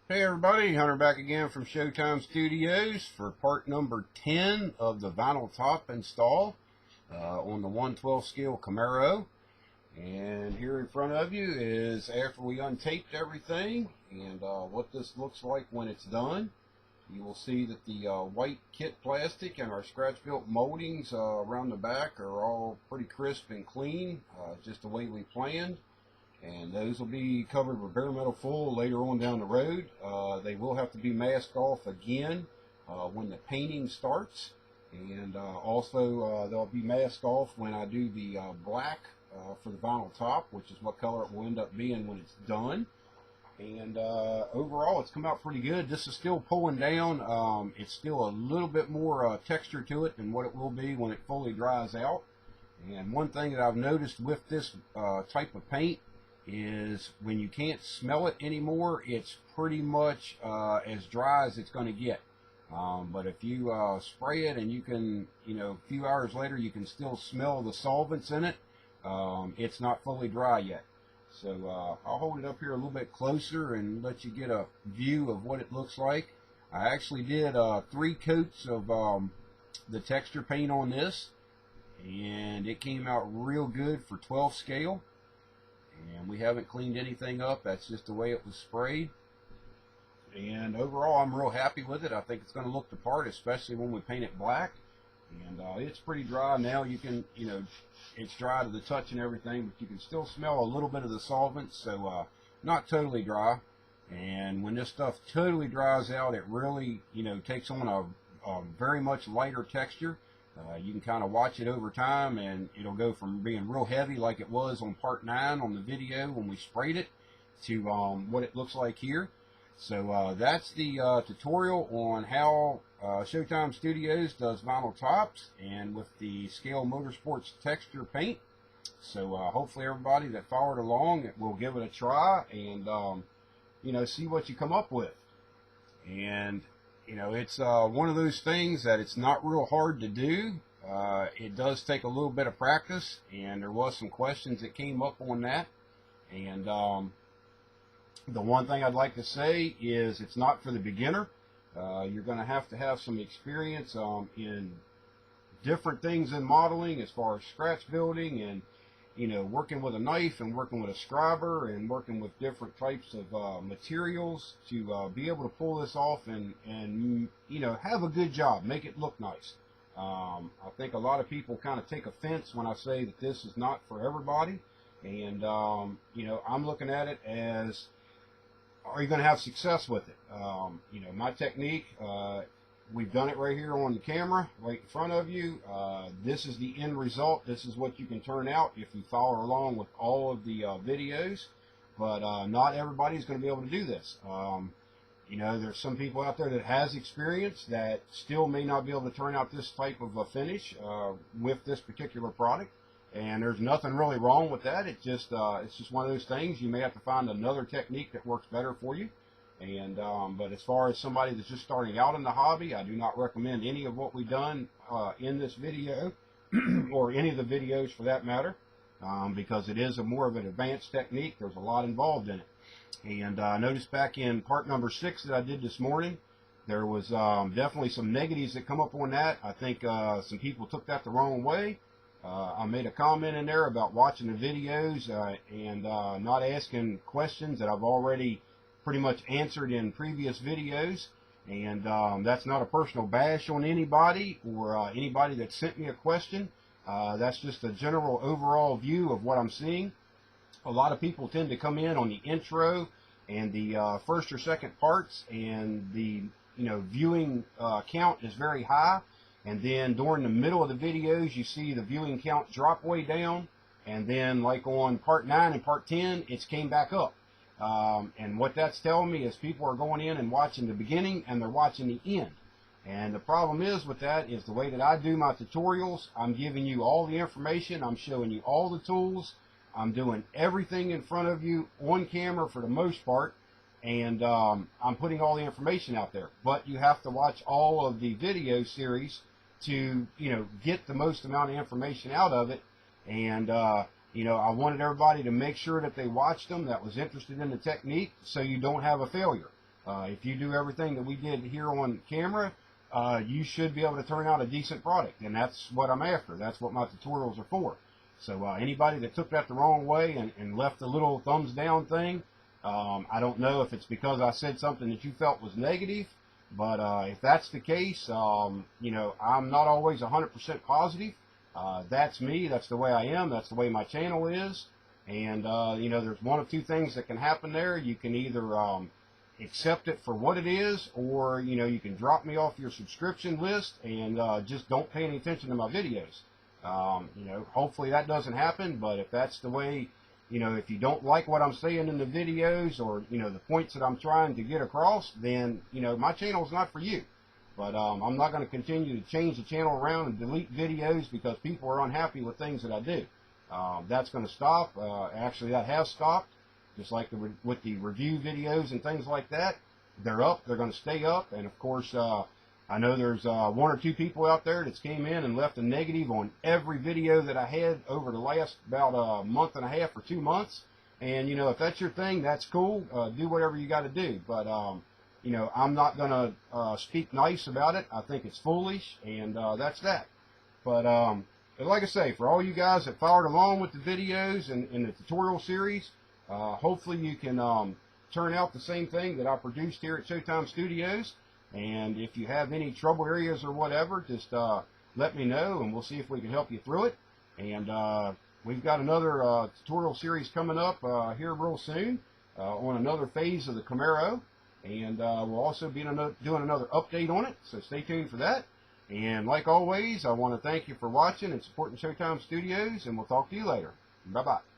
Hey everybody, Hunter back again from Showtime Studios for part number 10 of the vinyl top install on the 112 scale Camaro. And here in front of you is after we untaped everything and what this looks like when it's done. You will see that the white kit plastic and our scratch built moldings around the back are all pretty crisp and clean, just the way we planned. And those will be covered with bare metal full later on down the road. They will have to be masked off again when the painting starts, and also they'll be masked off when I do the black for the vinyl top, which is what color it will end up being when it's done. And overall it's come out pretty good. This is still pulling down. It's still a little bit more texture to it than what it will be when it fully dries out. And one thing that I've noticed with this type of paint is when you can't smell it anymore, it's pretty much as dry as it's going to get. But if you spray it and you can, a few hours later you can still smell the solvents in it, it's not fully dry yet. So I'll hold it up here a little bit closer and let you get a view of what it looks like. I actually did 3 coats of the texture paint on this, and it came out real good for 12 scale. And we haven't cleaned anything up. That's just the way it was sprayed. And overall, I'm real happy with it. I think it's going to look the part, especially when we paint it black. And it's pretty dry now. You can, it's dry to the touch and everything, but you can still smell a little bit of the solvent. So not totally dry. And when this stuff totally dries out, it really, takes on a very much lighter texture. You can kind of watch it over time, and it'll go from being real heavy like it was on part 9 on the video when we sprayed it to what it looks like here. So that's the tutorial on how Showtime Studios does vinyl tops and with the Scale Motorsports texture paint. So hopefully everybody that followed along will give it a try and see what you come up with. And it's one of those things that it's not real hard to do. It does take a little bit of practice, and there was some questions that came up on that. And the one thing I'd like to say is it's not for the beginner. You're going to have some experience in different things in modeling as far as scratch building and working with a knife and working with a scriber and working with different types of materials to be able to pull this off and have a good job, make it look nice. I think a lot of people kind of take offense when I say that this is not for everybody, and I'm looking at it as, are you going to have success with it? My technique, we've done it right here on the camera, right in front of you. This is the end result. This is what you can turn out if you follow along with all of the videos. But not everybody's going to be able to do this. There's some people out there that has experience that still may not be able to turn out this type of a finish with this particular product. And there's nothing really wrong with that. It's just one of those things. You may have to find another technique that works better for you. And but as far as somebody that's just starting out in the hobby, I do not recommend any of what we've done in this video or any of the videos for that matter, because it is more of an advanced technique. There's a lot involved in it. And I noticed back in part number 6 that I did this morning, there was definitely some negatives that come up on that. I think some people took that the wrong way. I made a comment in there about watching the videos and not asking questions that I've already pretty much answered in previous videos, and that's not a personal bash on anybody or anybody that sent me a question. That's just a general overall view of what I'm seeing. A lot of people tend to come in on the intro and the first or second parts, and the viewing count is very high, and then during the middle of the videos you see the viewing count drop way down, and then like on part 9 and part 10 it's came back up. And what that's telling me is people are going in and watching the beginning and they're watching the end. And the problem is with that is the way that I do my tutorials, I'm giving you all the information, I'm showing you all the tools, I'm doing everything in front of you on camera for the most part, and I'm putting all the information out there. But you have to watch all of the video series to get the most amount of information out of it. And I wanted everybody to make sure that they watched them that was interested in the technique, so you don't have a failure. If you do everything that we did here on camera, you should be able to turn out a decent product, and that's what I'm after. That's what my tutorials are for. So anybody that took that the wrong way and left a little thumbs down thing, I don't know if it's because I said something that you felt was negative, but if that's the case, you know, I'm not always 100% positive. That's me. That's the way I am. That's the way my channel is. And, you know, there's one of two things that can happen there. You can either accept it for what it is, or, you know, you can drop me off your subscription list and just don't pay any attention to my videos. You know, hopefully that doesn't happen, but if that's the way, you know, if you don't like what I'm saying in the videos, or, you know, the points that I'm trying to get across, then, you know, my channel is not for you. But I'm not going to continue to change the channel around and delete videos because people are unhappy with things that I do. That's going to stop. Actually, that has stopped. Just like with the review videos and things like that. They're up. They're going to stay up. And, of course, I know there's one or two people out there that's came in and left a negative on every video that I had over the last about a month and a half or 2 months. And, you know, if that's your thing, that's cool. Do whatever you got to do. But, you know, I'm not going to speak nice about it. I think it's foolish, and that's that. But like I say, for all you guys that followed along with the videos and the tutorial series, hopefully you can turn out the same thing that I produced here at Showtime Studios. And if you have any trouble areas or whatever, just let me know, and we'll see if we can help you through it. And we've got another tutorial series coming up here real soon on another phase of the Camaro. And we'll also be doing another update on it, so stay tuned for that. And like always, I want to thank you for watching and supporting Showtime Studios, and we'll talk to you later. Bye-bye.